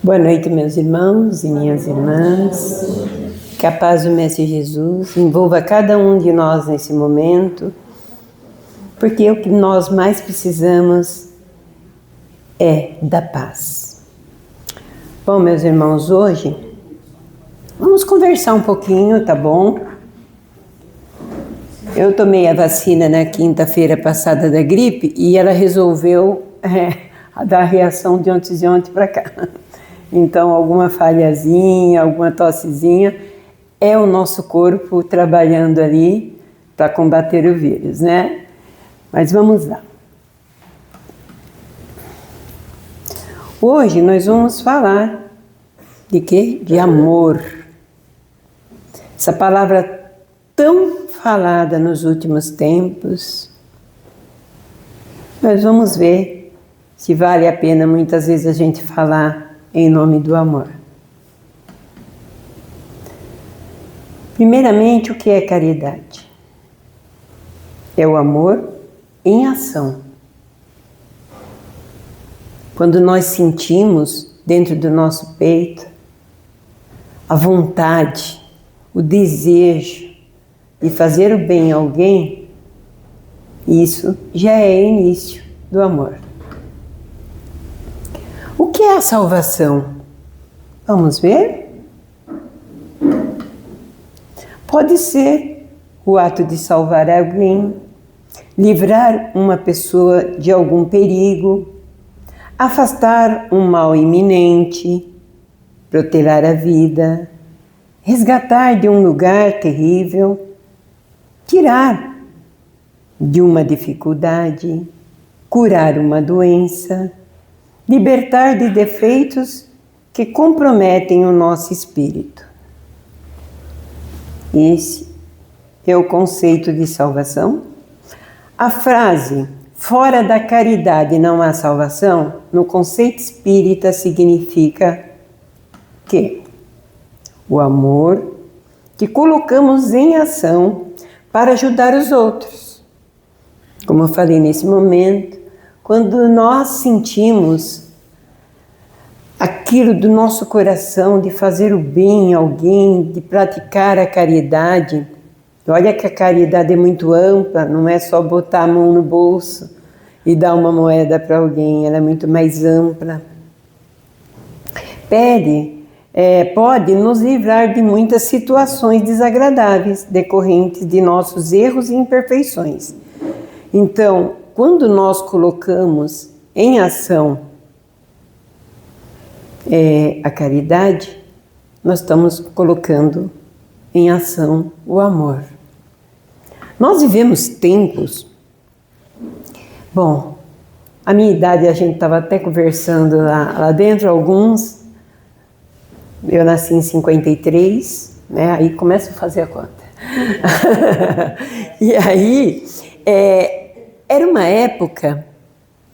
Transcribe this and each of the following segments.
Boa noite, meus irmãos e minhas irmãs. Que a paz do Mestre Jesus envolva cada um de nós nesse momento, porque o que nós mais precisamos é da paz. Bom, meus irmãos, hoje vamos conversar um pouquinho, tá bom? Eu tomei a vacina na quinta-feira passada da gripe e ela resolveu dar reação de ontem para cá. Então, alguma falhazinha, alguma tossezinha, é o nosso corpo trabalhando ali para combater o vírus, né? Mas vamos lá. Hoje nós vamos falar de quê? De amor. Essa palavra tão falada nos últimos tempos. Nós vamos ver se vale a pena muitas vezes a gente falar em nome do amor. Primeiramente, o que é caridade? É o amor em ação. Quando nós sentimos dentro do nosso peito a vontade, o desejo de fazer o bem a alguém, isso já é início do amor. O que é a salvação? Vamos ver? Pode ser o ato de salvar alguém, livrar uma pessoa de algum perigo, afastar um mal iminente, protelar a vida, resgatar de um lugar terrível, tirar de uma dificuldade, curar uma doença, libertar de defeitos que comprometem o nosso espírito. Esse é o conceito de salvação. A frase "fora da caridade não há salvação", no conceito espírita significa que o amor que colocamos em ação para ajudar os outros. Como eu falei nesse momento, quando nós sentimos aquilo do nosso coração de fazer o bem a alguém, de praticar a caridade, olha que a caridade é muito ampla, não é só botar a mão no bolso e dar uma moeda para alguém, ela é muito mais ampla. Pode nos livrar de muitas situações desagradáveis decorrentes de nossos erros e imperfeições. Então, quando nós colocamos em ação a caridade, nós estamos colocando em ação o amor. Nós vivemos tempos... Bom, a minha idade, a gente estava até conversando lá dentro, alguns... Eu nasci em 53, né? Aí começa a fazer a conta. E aí... Era uma época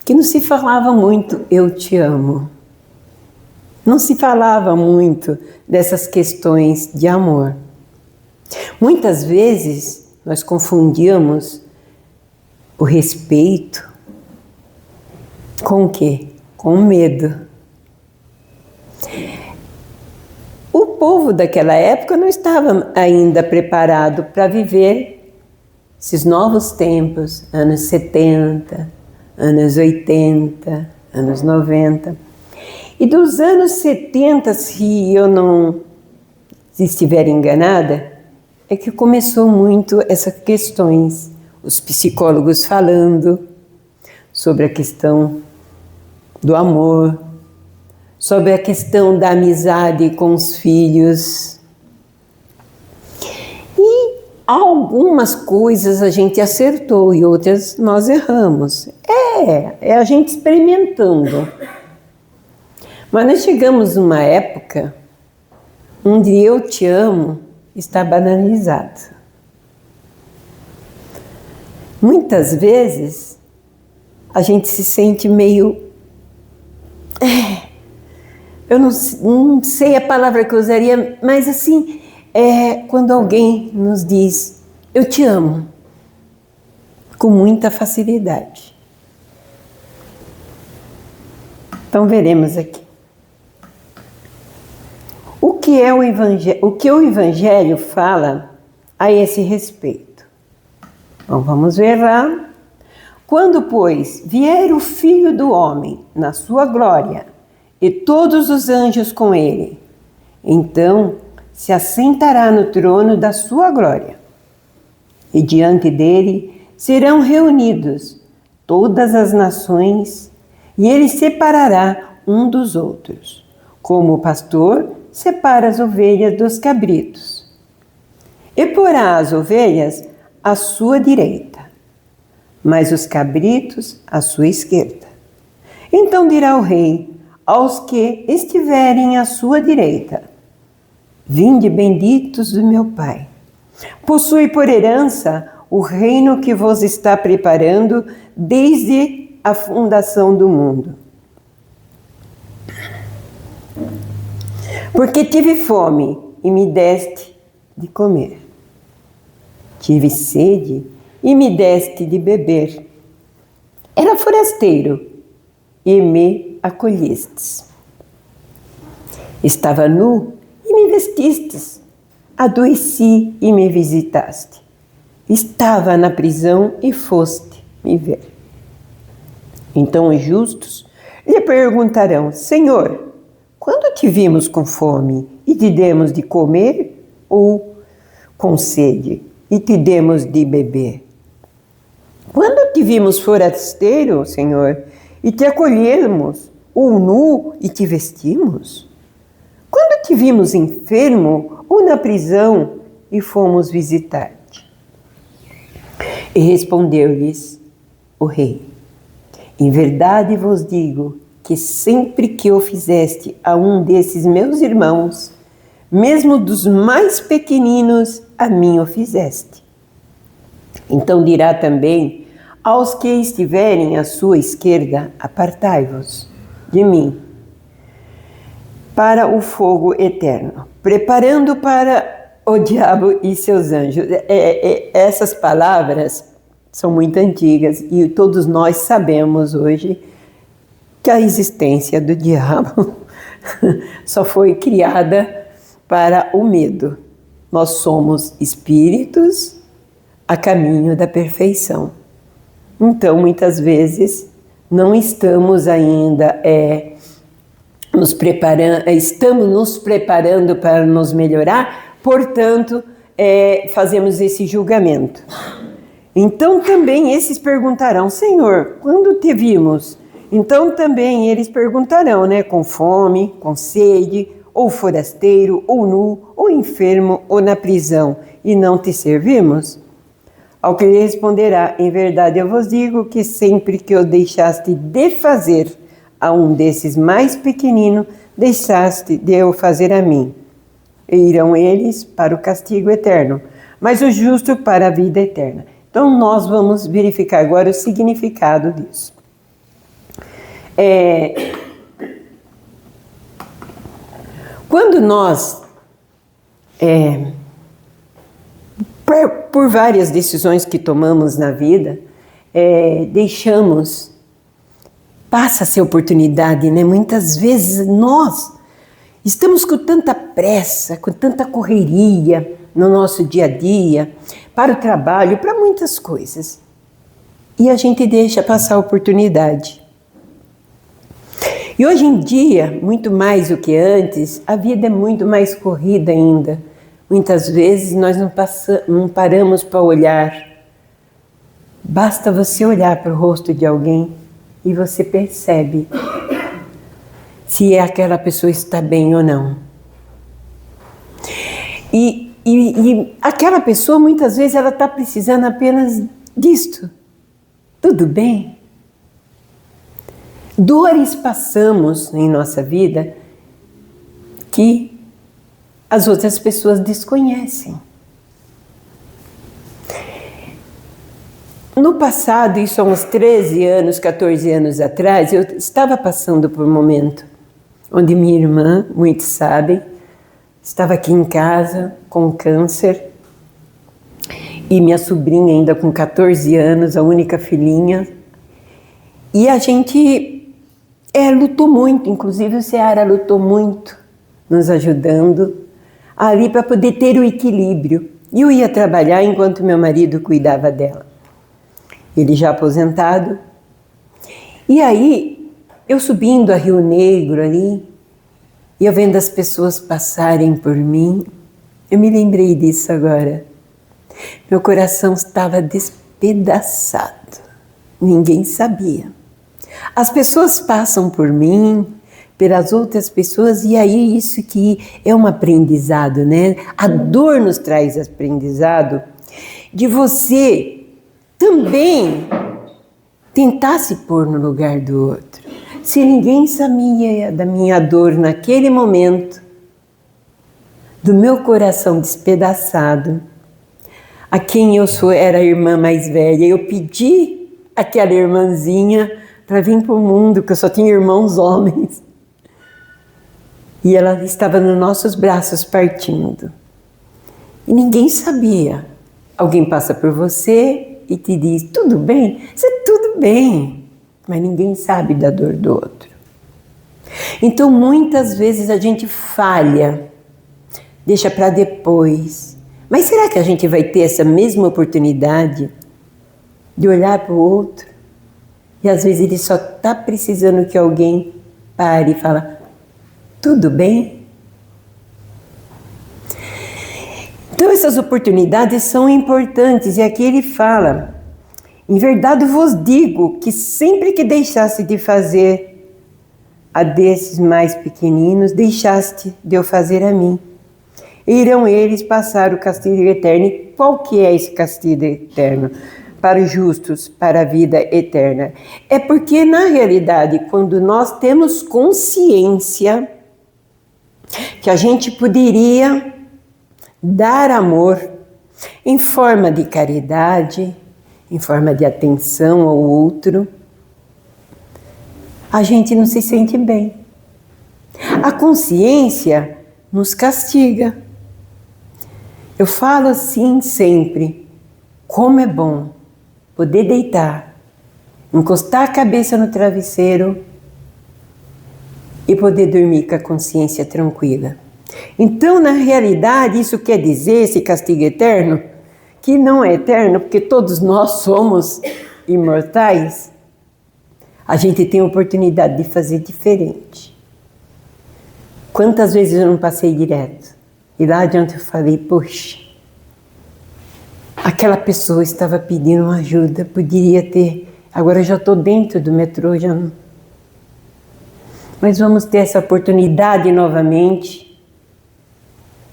que não se falava muito "eu te amo". Não se falava muito dessas questões de amor. Muitas vezes nós confundíamos o respeito com o quê? Com o medo. O povo daquela época não estava ainda preparado para viver esses novos tempos, anos 70, anos 80, anos 90. E dos anos 70, se eu não estiver enganada, é que começou muito essas questões. Os psicólogos falando sobre a questão do amor, sobre a questão da amizade com os filhos. E algumas coisas a gente acertou e outras nós erramos. É a gente experimentando. Mas nós chegamos numa época onde "eu te amo" está banalizado. Muitas vezes a gente se sente meio... Eu não sei a palavra que eu usaria, mas assim... quando alguém nos diz "eu te amo", com muita facilidade. Então veremos aqui. o que o Evangelho fala a esse respeito? Então vamos ver lá. Quando, pois, vier o Filho do Homem na sua glória e todos os anjos com ele, então se assentará no trono da sua glória. E diante dele serão reunidos todas as nações, e ele separará um dos outros, como o pastor separa as ovelhas dos cabritos. E porá as ovelhas à sua direita, mas os cabritos à sua esquerda. Então dirá o rei aos que estiverem à sua direita: vinde, benditos do meu Pai. Possui por herança o reino que vos está preparando desde a fundação do mundo. Porque tive fome e me deste de comer. Tive sede e me deste de beber. Era forasteiro e me acolhestes. Estava nu e me vestistes. Adoeci e me visitaste. Estava na prisão e foste me ver. Então os justos lhe perguntarão: Senhor, quando te vimos com fome e te demos de comer, ou com sede e te demos de beber? Quando te vimos forasteiro, Senhor, e te acolhemos, ou nu e te vestimos? Quando te vimos enfermo ou na prisão e fomos visitar-te? E respondeu-lhes o rei: em verdade vos digo que sempre que o fizeste a um desses meus irmãos, mesmo dos mais pequeninos, a mim o fizeste. Então dirá também aos que estiverem à sua esquerda: apartai-vos de mim para o fogo eterno, preparando para o diabo e seus anjos. Essas palavras são muito antigas e todos nós sabemos hoje que a existência do diabo só foi criada para o medo. Nós somos espíritos a caminho da perfeição. Então, muitas vezes, não estamos ainda estamos nos preparando para nos melhorar, portanto, fazemos esse julgamento. Então também esses perguntarão: Senhor, quando te vimos? Então também eles perguntarão, com fome, com sede, ou forasteiro, ou nu, ou enfermo, ou na prisão, e não te servimos? Ao que lhe responderá: em verdade eu vos digo que sempre que o deixaste de fazer a um desses mais pequeninos, deixaste de o fazer a mim. E irão eles para o castigo eterno, mas o justo para a vida eterna. Então nós vamos verificar agora o significado disso. Quando nós, por várias decisões que tomamos na vida, passa-se a oportunidade, muitas vezes nós estamos com tanta pressa, com tanta correria no nosso dia a dia, para o trabalho, para muitas coisas. E a gente deixa passar a oportunidade. E hoje em dia, muito mais do que antes, a vida é muito mais corrida ainda. Muitas vezes nós não paramos para olhar. Basta você olhar para o rosto de alguém e você percebe se aquela pessoa está bem ou não. E aquela pessoa, muitas vezes, ela está precisando apenas disto. Tudo bem? Dores passamos em nossa vida que as outras pessoas desconhecem. No passado, isso há uns 13 anos, 14 anos atrás, eu estava passando por um momento onde minha irmã, muitos sabem, estava aqui em casa com câncer e minha sobrinha ainda com 14 anos, a única filhinha. E a gente lutou muito, inclusive o Ceará lutou muito nos ajudando ali para poder ter o equilíbrio. E eu ia trabalhar enquanto meu marido cuidava dela. Ele já aposentado. E aí, eu subindo a Rio Negro ali, e eu vendo as pessoas passarem por mim, eu me lembrei disso agora. Meu coração estava despedaçado. Ninguém sabia. As pessoas passam por mim, pelas outras pessoas, e aí isso que é um aprendizado, né? A dor nos traz aprendizado de você também tentar se pôr no lugar do outro. Se ninguém sabia da minha dor naquele momento, do meu coração despedaçado, a quem eu sou era a irmã mais velha, eu pedi aquela irmãzinha para vir para o mundo, que eu só tinha irmãos homens. E ela estava nos nossos braços partindo. E ninguém sabia. Alguém passa por você e te diz, tudo bem? Isso é tudo bem. Mas ninguém sabe da dor do outro. Então, muitas vezes a gente falha, deixa para depois. Mas será que a gente vai ter essa mesma oportunidade de olhar para o outro? E às vezes ele só está precisando que alguém pare e fale, tudo bem? Então essas oportunidades são importantes, e aqui ele fala, em verdade vos digo que sempre que deixaste de fazer a desses mais pequeninos, deixaste de eu fazer a mim. E irão eles passar o castigo eterno. E qual que é esse castigo eterno? Para os justos, para a vida eterna. É porque na realidade, quando nós temos consciência que a gente poderia dar amor em forma de caridade, em forma de atenção ao outro, a gente não se sente bem. A consciência nos castiga. Eu falo assim sempre, como é bom poder deitar, encostar a cabeça no travesseiro e poder dormir com a consciência tranquila. Então, na realidade, isso quer dizer, esse castigo eterno, que não é eterno, porque todos nós somos imortais, a gente tem a oportunidade de fazer diferente. Quantas vezes eu não passei direto? E lá adiante eu falei, poxa, aquela pessoa estava pedindo ajuda, poderia ter, agora eu já estou dentro do metrô, já não. Mas vamos ter essa oportunidade novamente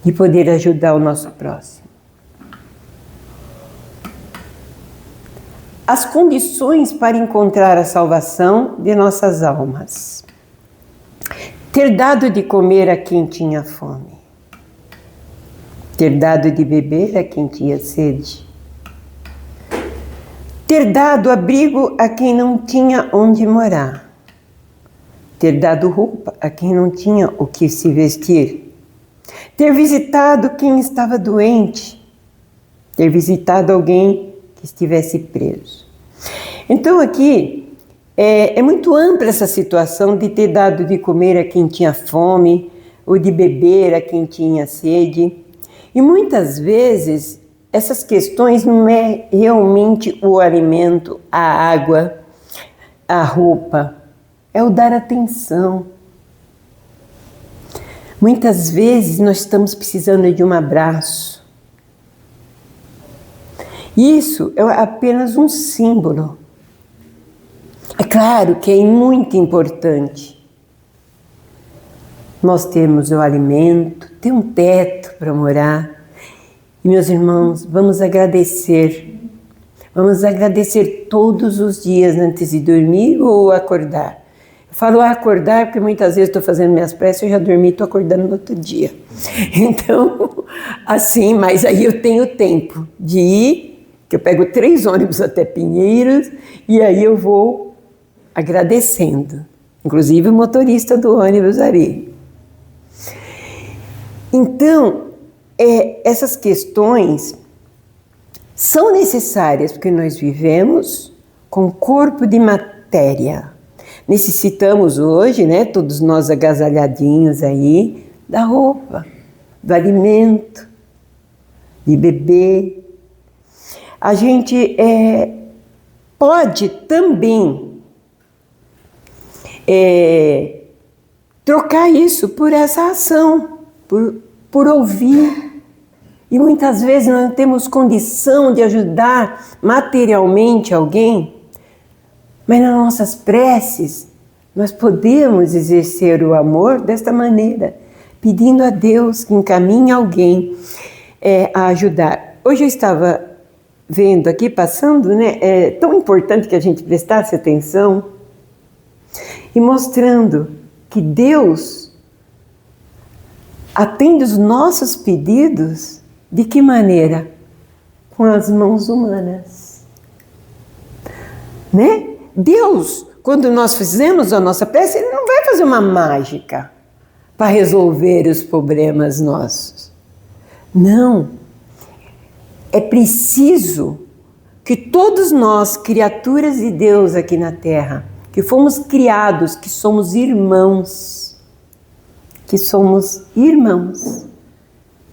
de poder ajudar o nosso próximo. As condições para encontrar a salvação de nossas almas. Ter dado de comer a quem tinha fome. Ter dado de beber a quem tinha sede. Ter dado abrigo a quem não tinha onde morar. Ter dado roupa a quem não tinha o que se vestir. Ter visitado quem estava doente. Ter visitado alguém que estivesse preso. Então aqui é muito ampla essa situação de ter dado de comer a quem tinha fome, ou de beber a quem tinha sede. E muitas vezes essas questões não é realmente o alimento, a água, a roupa, é o dar atenção. Muitas vezes nós estamos precisando de um abraço. Isso é apenas um símbolo. É claro que é muito importante nós termos o alimento, ter um teto para morar. E meus irmãos, vamos agradecer. Vamos agradecer todos os dias antes de dormir ou acordar. Eu falo acordar porque muitas vezes estou fazendo minhas preces, eu já dormi e estou acordando no outro dia. Então, assim, mas aí eu tenho tempo de ir, que eu pego 3 ônibus até Pinheiros e aí eu vou agradecendo. Inclusive o motorista do ônibus ali. Então, essas questões são necessárias porque nós vivemos com corpo de matéria. Necessitamos hoje, né, todos nós agasalhadinhos aí, da roupa, do alimento, de beber. A gente pode também trocar isso por essa ação, por ouvir. E muitas vezes nós não temos condição de ajudar materialmente alguém, mas nas nossas preces nós podemos exercer o amor desta maneira, pedindo a Deus que encaminhe alguém a ajudar. Hoje eu estava vendo aqui, passando, né? É tão importante que a gente prestasse atenção e mostrando que Deus atende os nossos pedidos de que maneira? Com as mãos humanas. Né? Deus, quando nós fizemos a nossa prece, Ele não vai fazer uma mágica para resolver os problemas nossos. Não. É preciso que todos nós, criaturas de Deus aqui na Terra, que fomos criados, que somos irmãos,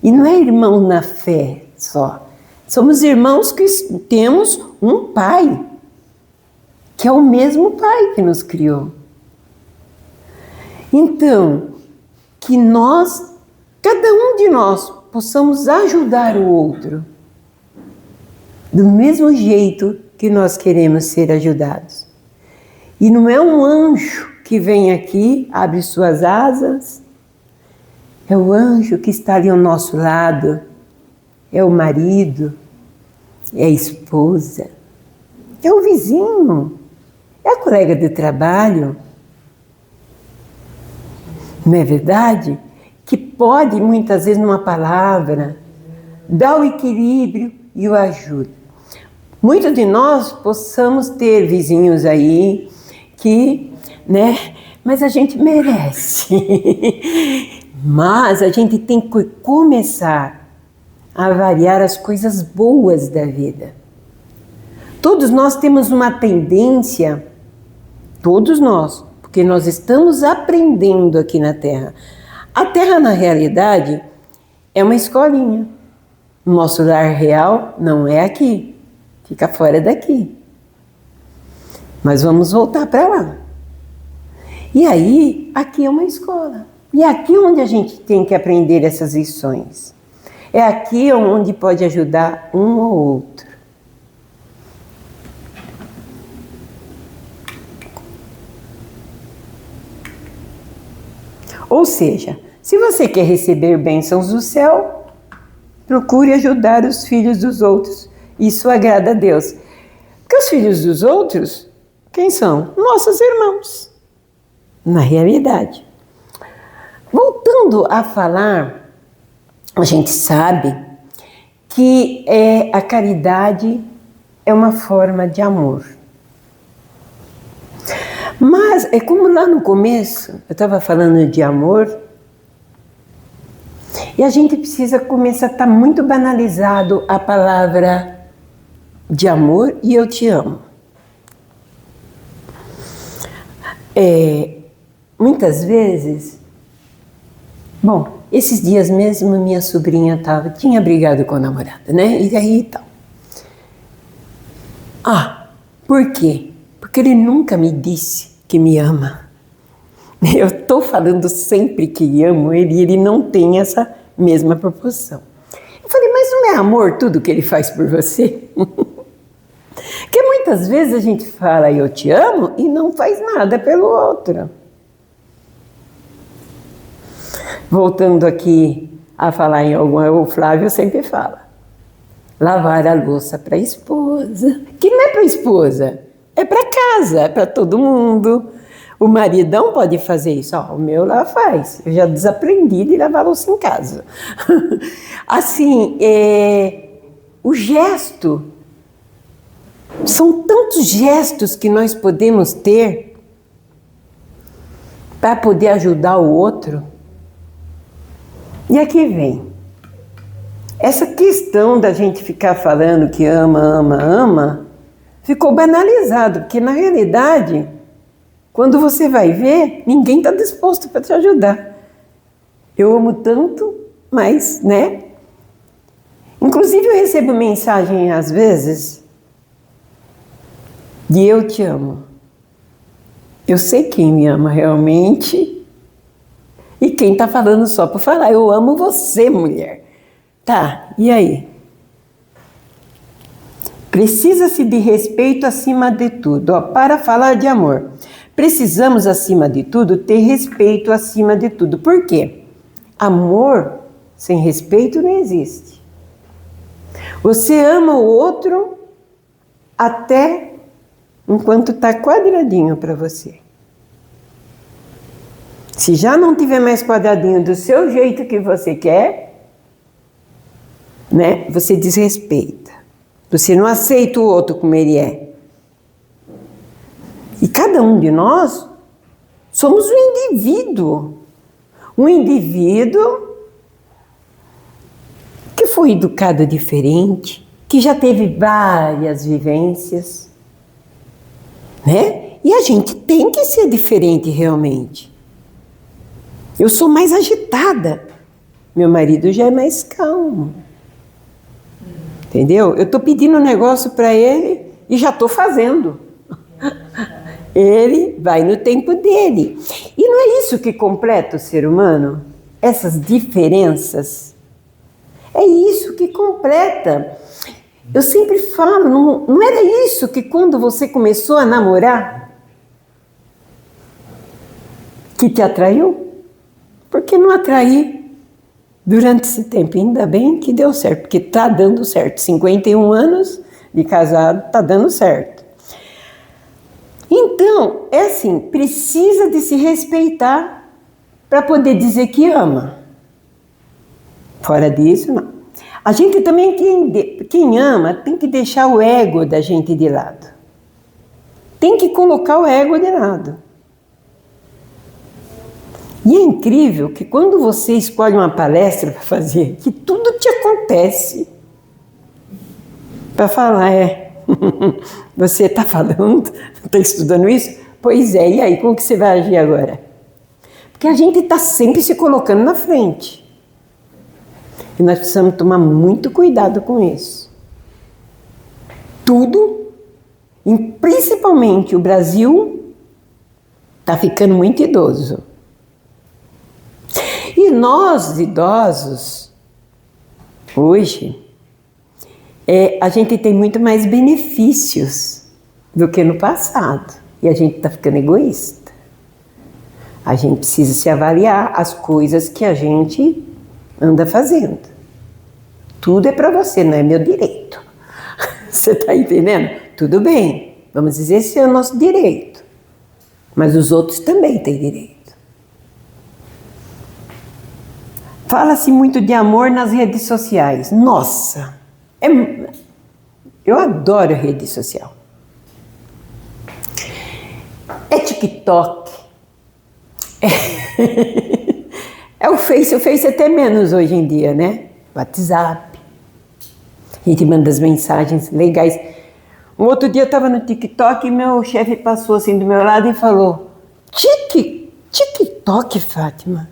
E não é irmão na fé só. Somos irmãos que temos um Pai, que é o mesmo Pai que nos criou. Então, que nós, cada um de nós, possamos ajudar o outro do mesmo jeito que nós queremos ser ajudados. E não é um anjo que vem aqui, abre suas asas. É o anjo que está ali ao nosso lado, é o marido, é a esposa, é o vizinho, é a colega de trabalho. Não é verdade? Que pode, muitas vezes, numa palavra, dar o equilíbrio e o ajuda. Muitos de nós possamos ter vizinhos aí que, né, mas a gente merece. Mas a gente tem que começar a avaliar as coisas boas da vida. Todos nós temos uma tendência, todos nós, porque nós estamos aprendendo aqui na Terra. A Terra, na realidade, é uma escolinha. O nosso lar real não é aqui, fica fora daqui. Mas vamos voltar para lá. E aí, aqui é uma escola. E é aqui onde a gente tem que aprender essas lições. É aqui onde pode ajudar um ou outro. Ou seja, se você quer receber bênçãos do céu, procure ajudar os filhos dos outros. Isso agrada a Deus. Porque os filhos dos outros, quem são? Nossos irmãos. Na realidade. Voltando a falar, a gente sabe que a caridade é uma forma de amor. Mas é como lá no começo, eu estava falando de amor, e a gente precisa começar a estar muito banalizado a palavra de amor e eu te amo. Muitas vezes, bom, esses dias mesmo minha sobrinha tinha brigado com a namorada, né? E aí e tal. Por quê? Porque ele nunca me disse que me ama. Eu estou falando sempre que amo ele e ele não tem essa mesma proporção. Eu falei, mas não é amor tudo que ele faz por você? Porque muitas vezes a gente fala eu te amo e não faz nada pelo outro. Voltando aqui a falar em alguma, o Flávio sempre fala, lavar a louça para a esposa, que não é para a esposa, é para casa, é para todo mundo. O maridão pode fazer isso, o meu lá faz, eu já desaprendi de lavar a louça em casa. Assim, o gesto, são tantos gestos que nós podemos ter para poder ajudar o outro. E aqui vem, essa questão da gente ficar falando que ama, ama, ama, ficou banalizado, porque na realidade, quando você vai ver, ninguém está disposto para te ajudar. Eu amo tanto, mas, né? Inclusive eu recebo mensagem às vezes de eu te amo. Eu sei quem me ama realmente e quem está falando só por falar. Eu amo você, mulher. Tá, e aí? Precisa-se de respeito acima de tudo. Ó, para falar de amor, precisamos, acima de tudo, ter respeito acima de tudo. Por quê? Amor sem respeito não existe. Você ama o outro até enquanto está quadradinho para você. Se já não tiver mais quadradinho do seu jeito que você quer, né, você desrespeita. Você não aceita o outro como ele é. E cada um de nós somos um indivíduo. Um indivíduo que foi educado diferente, que já teve várias vivências, né? E a gente tem que ser diferente realmente. Eu sou mais agitada, meu marido já é mais calmo. Entendeu? Eu estou pedindo um negócio para ele e já estou fazendo. Ele vai no tempo dele. E não é isso que completa o ser humano? Essas diferenças. É isso que completa. Eu sempre falo, não era isso que quando você começou a namorar, que te atraiu? Por que não atrair durante esse tempo? Ainda bem que deu certo, porque está dando certo. 51 anos de casado, está dando certo. Então, é assim, precisa de se respeitar para poder dizer que ama. Fora disso, não. A gente também, quem ama, tem que deixar o ego da gente de lado. Tem que colocar o ego de lado. E é incrível que quando você escolhe uma palestra para fazer, que tudo te acontece. Para falar, você está falando, está estudando isso? Pois é, e aí, como que você vai agir agora? Porque a gente está sempre se colocando na frente. E nós precisamos tomar muito cuidado com isso. Tudo, e principalmente o Brasil, está ficando muito idoso. E nós, idosos, hoje, a gente tem muito mais benefícios do que no passado. E a gente está ficando egoísta. A gente precisa se avaliar as coisas que a gente anda fazendo. Tudo é para você, não é meu direito. Você está entendendo? Tudo bem, vamos dizer esse é o nosso direito. Mas os outros também têm direito. Fala-se muito de amor nas redes sociais. Nossa, eu adoro rede social. É TikTok. É o Face até menos hoje em dia, né? WhatsApp. A gente manda as mensagens legais. Um outro dia eu estava no TikTok e meu chefe passou assim do meu lado e falou: TikTok, Fátima?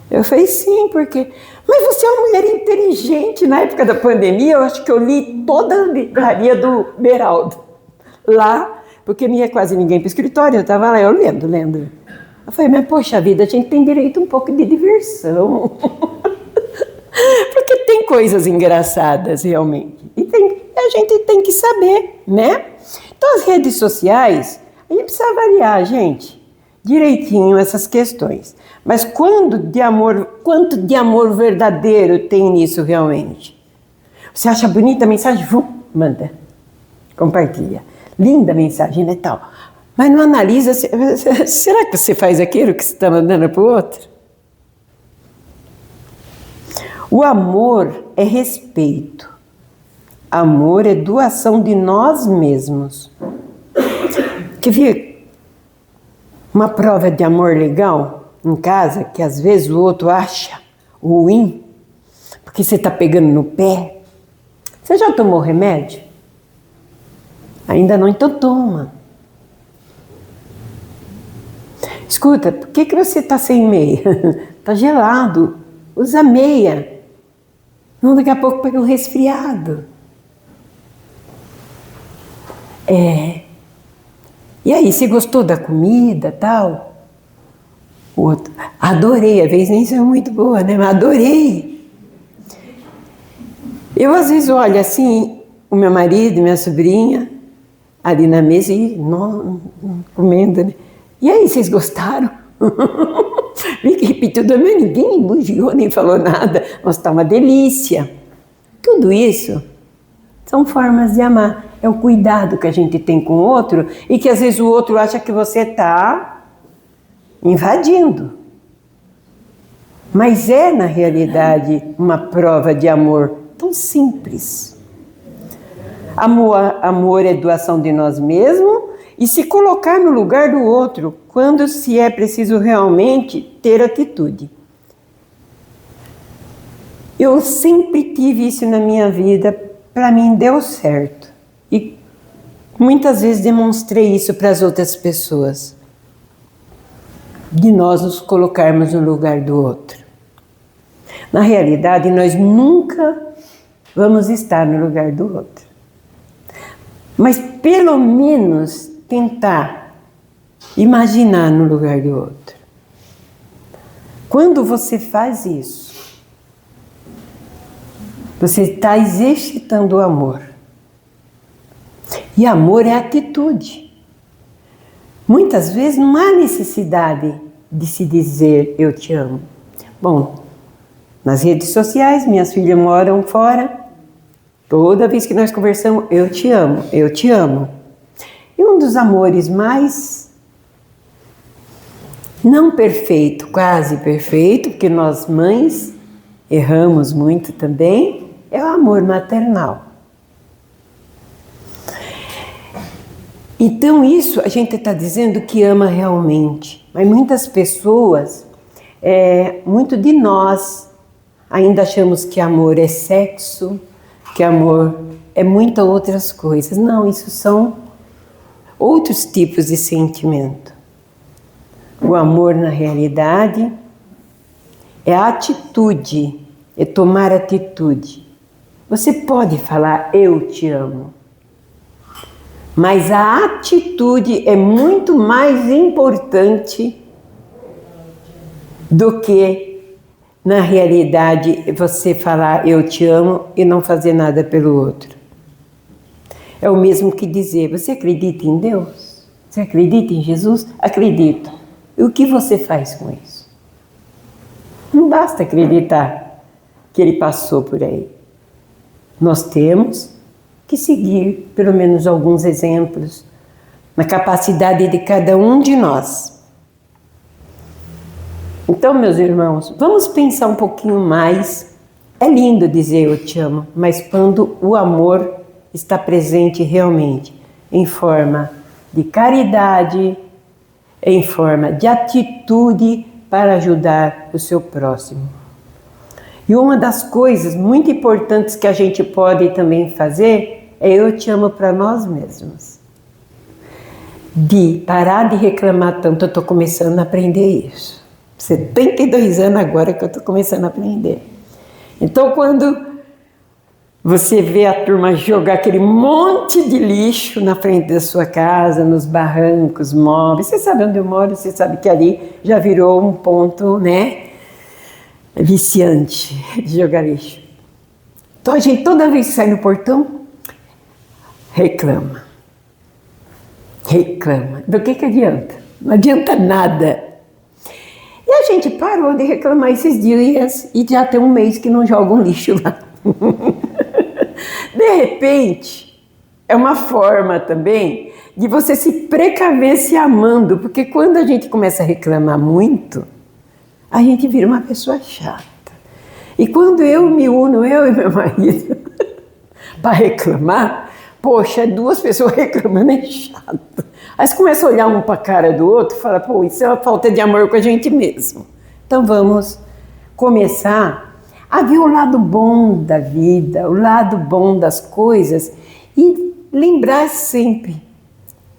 Eu falei, sim, porque... Mas você é uma mulher inteligente. Na época da pandemia, eu acho que eu li toda a livraria do Beraldo. Lá, porque não ia quase ninguém para o escritório, eu estava lá, eu lendo. Eu falei, mas poxa vida, a gente tem direito a um pouco de diversão. Porque tem coisas engraçadas, realmente. E a gente tem que saber, né? Então, as redes sociais, a gente precisa avaliar, gente, direitinho essas questões. Mas quanto de amor verdadeiro tem nisso realmente? Você acha bonita a mensagem? Manda, compartilha. Linda a mensagem, né, tal. Mas não analisa, será que você faz aquilo que você está mandando para o outro? O amor é respeito. Amor é doação de nós mesmos. Quer ver uma prova de amor legal em casa, que às vezes o outro acha ruim, porque você está pegando no pé? Você já tomou remédio? Ainda não, então toma. Escuta, por que você está sem meia? tá gelado, usa meia. Não, daqui a pouco pega um resfriado. E aí, você gostou da comida, tal? O outro, adorei, às vezes nem sou muito boa, né? Mas adorei. Eu às vezes olho assim, o meu marido, minha sobrinha, ali na mesa e comendo, né? E aí, vocês gostaram? Repetiu, mas ninguém elogiou, nem falou nada. Mas tá uma delícia. Tudo isso são formas de amar. É o cuidado que a gente tem com o outro e que às vezes o outro acha que você está invadindo. Mas é, na realidade, uma prova de amor tão simples. Amor é doação de nós mesmos e se colocar no lugar do outro quando se é preciso realmente ter atitude. Eu sempre tive isso na minha vida, para mim deu certo. E muitas vezes demonstrei isso para as outras pessoas. De nós nos colocarmos no lugar do outro. Na realidade, nós nunca vamos estar no lugar do outro. Mas pelo menos tentar imaginar no lugar do outro. Quando você faz isso, você está exercitando o amor. E amor é atitude. Muitas vezes não há necessidade de se dizer eu te amo. Bom, nas redes sociais, minhas filhas moram fora. Toda vez que nós conversamos, eu te amo, eu te amo. E um dos amores mais não perfeito, quase perfeito, porque nós mães erramos muito também, é o amor maternal. Então isso a gente está dizendo que ama realmente, mas muitas pessoas, muito de nós, ainda achamos que amor é sexo, que amor é muitas outras coisas. Não, isso são outros tipos de sentimento. O amor, na realidade, é a atitude, é tomar atitude. Você pode falar, eu te amo. Mas a atitude é muito mais importante do que, na realidade, você falar, eu te amo e não fazer nada pelo outro. É o mesmo que dizer, você acredita em Deus? Você acredita em Jesus? Acredito. E o que você faz com isso? Não basta acreditar que ele passou por aí. Nós temos que seguir pelo menos alguns exemplos na capacidade de cada um de nós. Então, meus irmãos, vamos pensar um pouquinho mais. É lindo dizer eu te amo, mas quando o amor está presente realmente, em forma de caridade, em forma de atitude para ajudar o seu próximo. E uma das coisas muito importantes que a gente pode também fazer é eu te amo para nós mesmos. De parar de reclamar tanto, eu estou começando a aprender isso. 72 anos agora que eu estou começando a aprender. Então, quando você vê a turma jogar aquele monte de lixo na frente da sua casa, nos barrancos, móveis, você sabe onde eu moro, você sabe que ali já virou um ponto, né, viciante de jogar lixo. Então a gente toda vez que sai no portão, reclama. Do que adianta? Não adianta nada. E a gente parou de reclamar esses dias e já tem um mês que não joga um lixo lá. De repente, é uma forma também de você se precaver se amando, porque quando a gente começa a reclamar muito, a gente vira uma pessoa chata. E quando eu me uno, eu e meu marido, para reclamar, poxa, duas pessoas reclamando é chato. Aí você começa a olhar um para a cara do outro e fala, pô, isso é uma falta de amor com a gente mesmo. Então vamos começar a ver o lado bom da vida, o lado bom das coisas e lembrar sempre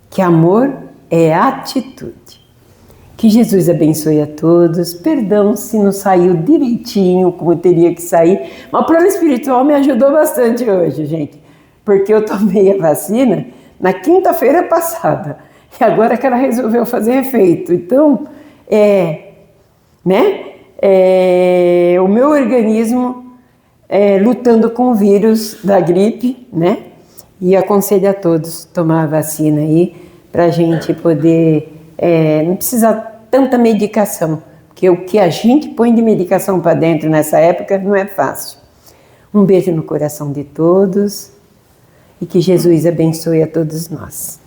que amor é atitude. Que Jesus abençoe a todos. Perdão se não saiu direitinho como teria que sair. Mas o plano espiritual me ajudou bastante hoje, gente. Porque eu tomei a vacina na quinta-feira passada. E agora que ela resolveu fazer efeito. Então, o meu organismo lutando com o vírus da gripe, né? E aconselho a todos tomar a vacina aí para a gente poder... não precisa tanta medicação, porque o que a gente põe de medicação para dentro nessa época não é fácil. Um beijo no coração de todos e que Jesus abençoe a todos nós.